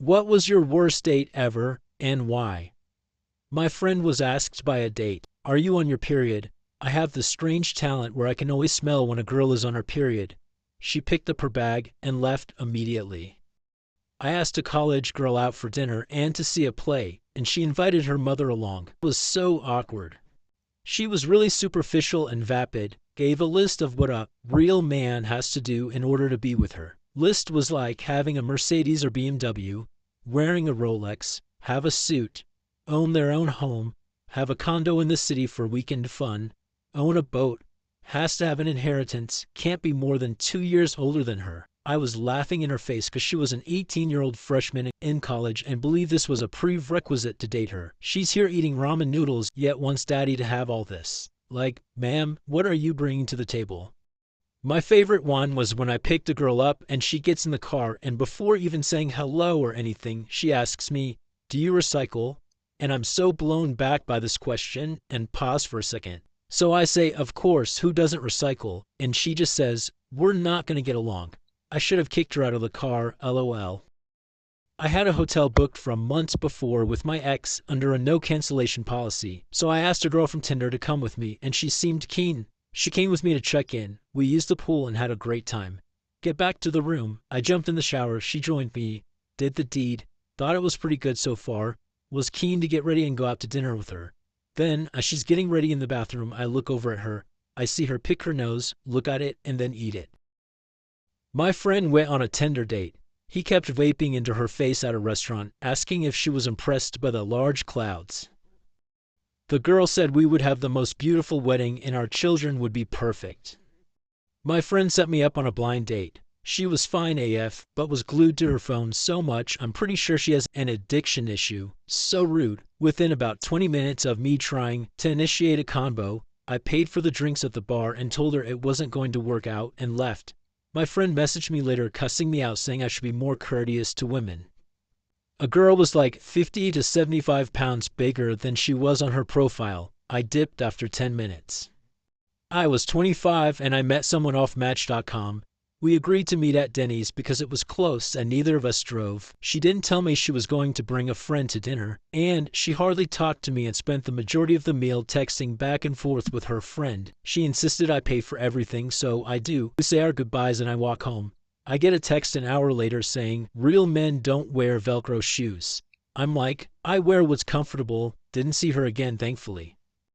What was your worst date ever and why? My friend was asked by a date, "Are you on your period?" I have this strange talent where I can always smell when a girl is on her period. She picked up her bag and left immediately. I asked a college girl out for dinner and to see a play, and she invited her mother along. It was so awkward. She was really superficial and vapid, gave a list of what a real man has to do in order to be with her. List was like having a Mercedes or BMW, wearing a Rolex, have a suit, own their own home, have a condo in the city for weekend fun, own a boat, has to have an inheritance, can't be more than 2 years older than her. I was laughing in her face because she was an 18-year-old freshman in college and believed this was a prerequisite to date her. She's here eating ramen noodles yet wants daddy to have all this. Like, ma'am, what are you bringing to the table? My favorite one was when I picked a girl up and she gets in the car and before even saying hello or anything, she asks me, "Do you recycle?" And I'm so blown back by this question and pause for a second. So I say, "Of course, who doesn't recycle?" And she just says, "We're not going to get along." I should have kicked her out of the car, lol. I had a hotel booked from months before with my ex under a no cancellation policy, so I asked a girl from Tinder to come with me and she seemed keen. She came with me to check in. We used the pool and had a great time. Get back to the room. I jumped in the shower. She joined me, did the deed, thought it was pretty good so far, was keen to get ready and go out to dinner with her. Then, as she's getting ready in the bathroom, I look over at her. I see her pick her nose, look at it, and then eat it. My friend went on a Tinder date. He kept vaping into her face at a restaurant, asking if she was impressed by the large clouds. The girl said we would have the most beautiful wedding and our children would be perfect. My friend set me up on a blind date. She was fine AF, but was glued to her phone so much I'm pretty sure she has an addiction issue. So rude. Within about 20 minutes of me trying to initiate a convo, I paid for the drinks at the bar and told her it wasn't going to work out and left. My friend messaged me later cussing me out saying I should be more courteous to women. A girl was like 50 to 75 pounds bigger than she was on her profile. I dipped after 10 minutes. I was 25 and I met someone off Match.com. We agreed to meet at Denny's because it was close and neither of us drove. She didn't tell me she was going to bring a friend to dinner, and she hardly talked to me and spent the majority of the meal texting back and forth with her friend. She insisted I pay for everything, so I do. We say our goodbyes and I walk home. I get a text an hour later saying, "Real men don't wear Velcro shoes." I'm like, I wear what's comfortable. Didn't see her again, thankfully.